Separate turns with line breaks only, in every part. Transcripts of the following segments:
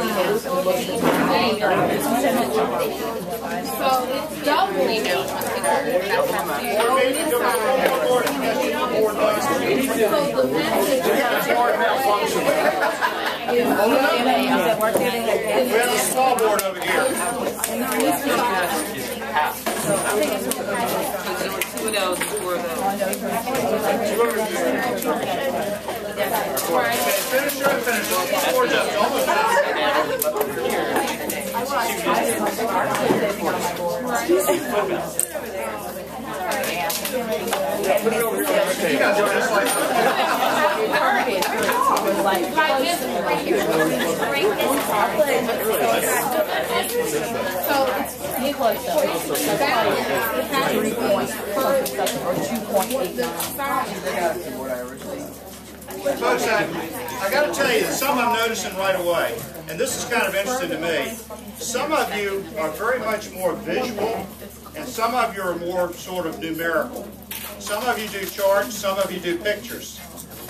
it's doubling out.
We have a small board over here.
Two of those, four of those.
Finish your finish. Four just almost done. You guys are just like folks, I got to tell you that something I'm noticing right away, and this is kind of interesting to me. Some of you are very much more visual, and some of you are more sort of numerical. Some of you do charts, some of you do pictures.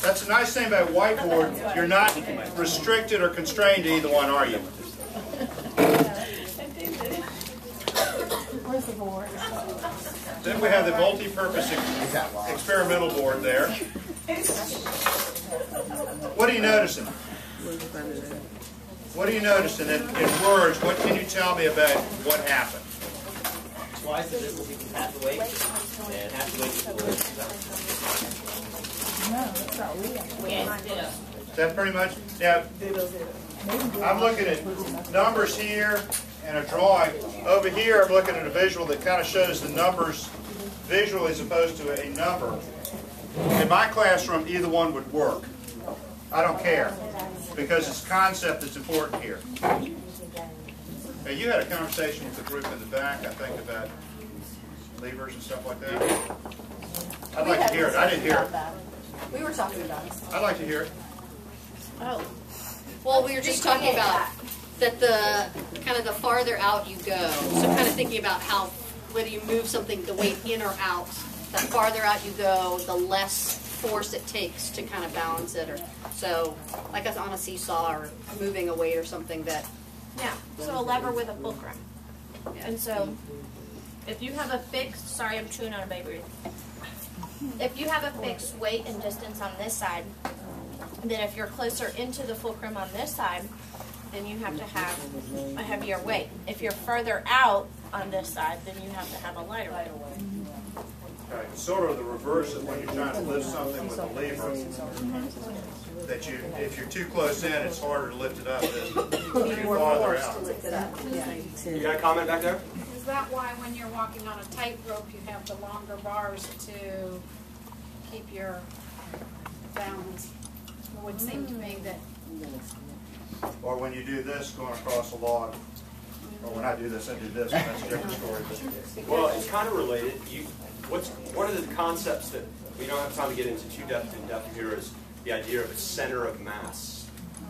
That's the nice thing about whiteboard. You're not restricted or constrained to either one, are you? Then we have the multi-purpose experimental board there. What are you noticing? What are you noticing in words? What can you tell me about what happened?
Twice the distance equals half the weight, and half the weight equals.
Is that pretty much? Yeah. I'm looking at numbers here and a drawing. Over here, I'm looking at a visual that kind of shows the numbers visually as opposed to a number. In my classroom, either one would work. I don't care, because it's concept that's important here. Now, you had a conversation with the group in the back, I think, about levers and stuff like that. I'd like to hear it. I didn't hear it.
We were talking about it.
I'd like to hear it.
Oh. Well, we were just talking about that the kind of the farther out you go. So kind of thinking about how whether you move something, the weight in or out, the farther out you go, the less force it takes to kind of balance it. Or so, like on a seesaw or moving a weight or something that.
Yeah. So a lever with a fulcrum.
Yeah.
And so, if you have a fixed, sorry, I'm chewing on a baby. If you have a fixed weight and distance on this side, then if you're closer into the fulcrum on this side, then you have to have a heavier weight. If you're further out on this side, then you have to have a lighter weight.
Okay. It's sort of the reverse of when you're trying to lift something with a lever. That if you're too close in, it's harder to lift it up than if you're farther out.
You got a comment back there?
Is that why when you're walking on a tightrope you have the longer bars to keep your balance? It would seem to me that.
Or when you do this going across a log. Or when I do this, I do this. That's a different story.
Well, it's kind of related. One of the concepts that we don't have time to get into too in depth here is the idea of a center of mass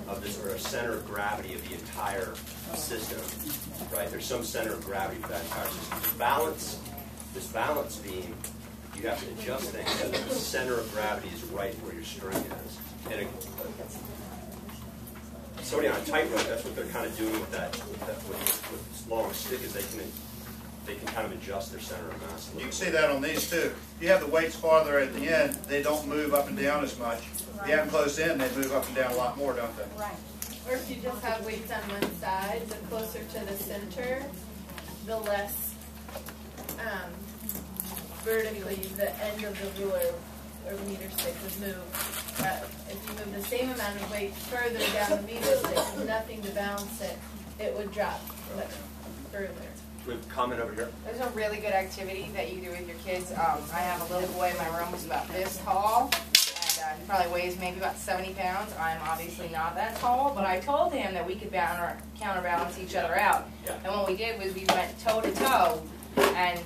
of this, or a center of gravity of the entire system. Right? There's some center of gravity for that entire system. This balance beam, you have to adjust things so that the center of gravity is right where your string is. And somebody on a tightrope, that's what they're kind of doing with this long stick, is they can kind of adjust their center of mass.
You can see that on these too. If you have the weights farther at the end, they don't move up and down as much. If you have them close in, they move up and down a lot more, don't they?
Right. Or if you just have weights on one side, the closer to the center, the less vertically the end of the ruler or the meter stick would move. If you move the same amount of weight further down the meter stick with nothing to balance it, it would drop further.
We have a comment over here.
There's a really good activity that you do with your kids. I have a little boy in my room who's about this tall, and he probably weighs maybe about 70 pounds. I'm obviously not that tall, but I told him that we could counterbalance each other out.
Yeah.
And what we did was we went toe to toe, and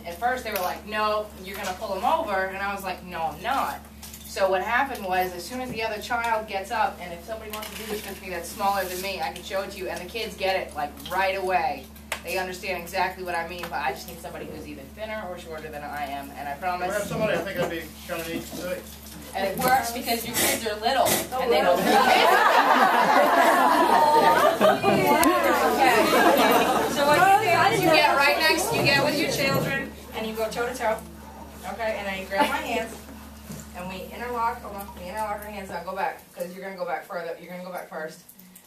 at first they were like, "No, you're going to pull him over," and I was like, "No, I'm not." So what happened was, as soon as the other child gets up, and if somebody wants to do this with me that's smaller than me, I can show it to you, and the kids get it like right away. They understand exactly what I mean, but I just need somebody who's either thinner or shorter than I am, and I promise.
We have somebody I think I'd be kind of neat to see.
And it works because your kids are little, and they don't. go toe to toe. Okay, and then you grab my hands, and we interlock. Hold on, we interlock our hands. Now go back, because you're gonna go back further. You're gonna go back first.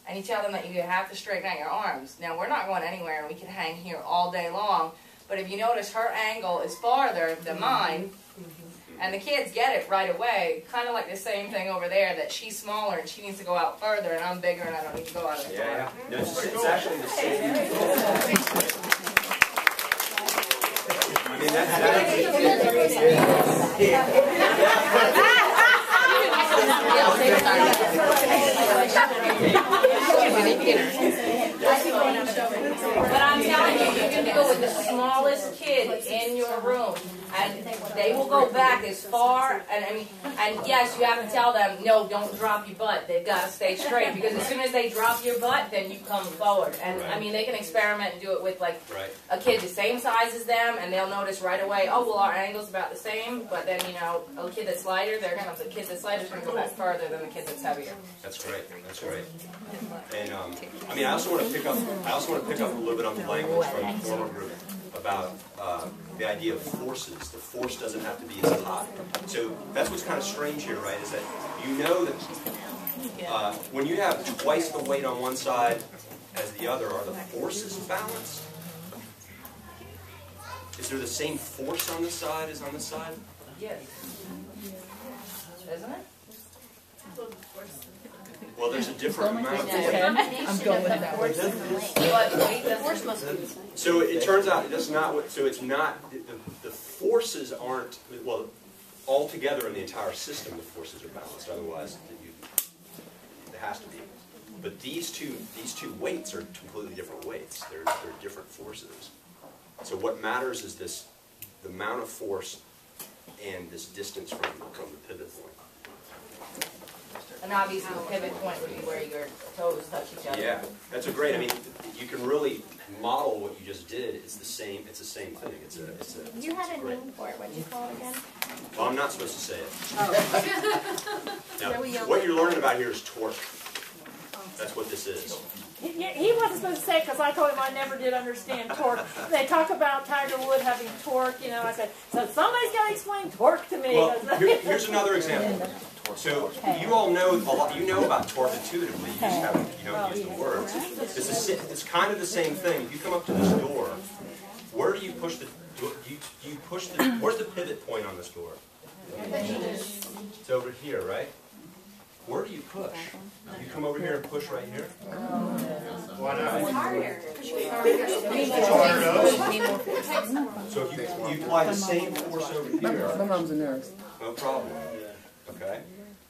And you tell them that you have to straighten out your arms. Now we're not going anywhere, and we can hang here all day long. But if you notice, her angle is farther than mine, and the kids get it right away. Kind of like the same thing over there, that she's smaller and she needs to go out further, and I'm bigger and I don't need to go out as far.
Yeah. No, it's actually the same. I mean,
But I'm telling you, you can go with the smallest kid in your room, and they will go back as far. And yes, you have to tell them, no, don't drop your butt. They've got to stay straight, because as soon as they drop your butt, then you come forward. And I mean, they can experiment and do it with like a kid the same size as them, and they'll notice right away, oh well, our angle's about the same. But then a kid that's lighter, the kid that's lighter is going to go back further than the kid that's heavier.
That's great. That's great. And I mean, I also want to pick up a little bit on the language from the former group about the idea of forces. The force doesn't have to be as high. So that's what's kind of strange here, right? Is that you know that when you have twice the weight on one side as the other, are the forces balanced? Is there the same force on this side as on this side?
Yes. Isn't it?
Well, there's a different amount of weight.
I'm going with that. The force must be the same.
So it turns out that's not what. So it's not the forces aren't well altogether in the entire system. The forces are balanced. Otherwise, it has to be. But these two weights are completely different weights. They're different forces. So what matters is the amount of force and this distance from the pivot point.
And obviously the pivot point would be where your toes touch each other.
Yeah, that's a great. I mean, you can really model what you just did. It's the same. It's the same thing.
You had a name for it. What did you call it again?
Well, I'm not supposed to say it. Now, what you're learning about here is torque. That's what this is.
He wasn't supposed to say it because I told him I never did understand torque. They talk about Tiger Woods having torque, I said, so somebody's got to explain torque to me.
Well, here's another example. So you all know a lot. You know about torque intuitively. You just haven't, used the words. It's kind of the same thing. If you come up to this door, where do you push the? You push the. Where's the pivot point on this door? It's over here, right? Where do you push? You come over here and push right here? Why not?
It's harder.
It's harder.
So if you apply the same force over here,
My mom's a nurse.
no problem. Okay?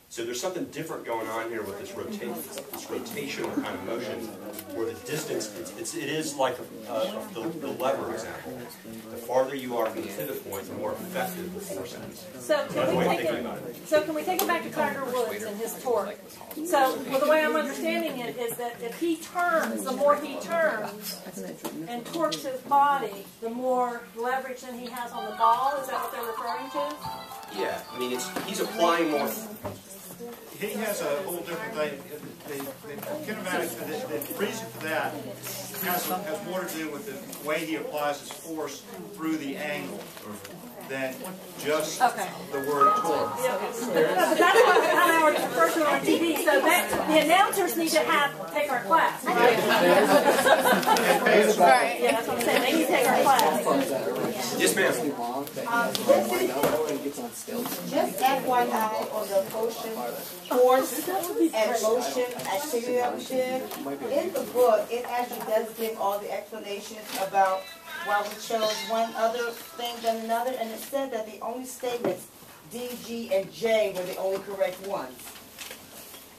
So there's something different going on here with this rotational kind of motion, where the distance, it is like the lever example. The farther you are from the pivot point, the more effective the force is.
So can we take it back to Tiger Woods and his torque? So the way I'm understanding it is that if he turns, the more he turns and torques his body, the more leverage than he has on the ball. Is that what they're referring to?
Yeah, I mean, he's applying more.
He has a whole different thing. The kinematics, the reason for that has more to do with the way he applies his force through the angle than just the word torque.
But that's what I refer to on TV. So the announcers need to take our class. Right? Yeah, that's what I'm saying. They need to take our class.
Yes, ma'am.
Just FYI on the motion, force, and motion activity that we did. In the book, it actually does give all the explanations about why we chose one other thing than another, and it said that the only statements D, G, and J were the only correct ones.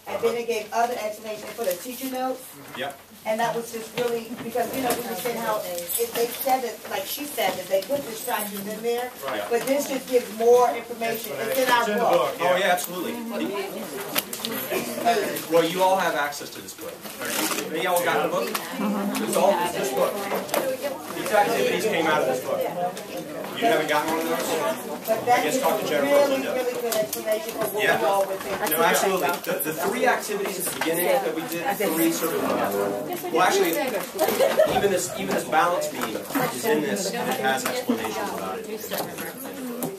And then it gave other explanations for the teacher notes.
Yep.
And that was just really, because, we were saying how they said it, like she said, that they put distractions in there.
Right.
But this just gives more information. It's in our book.
Oh, yeah, absolutely. Well, you all have access to this book. They all got the book? It's all this book. These activities came out of this book. You haven't gotten one of those?
But
I
that
guess
is
talk to
a
Jennifer
really,
Lindo.
really good explanation for what
Yeah.
we all were thinking.
No, absolutely. The three activities at the beginning that we did, three sort of, well, actually, even this balance beam is in this, and it has explanations about it.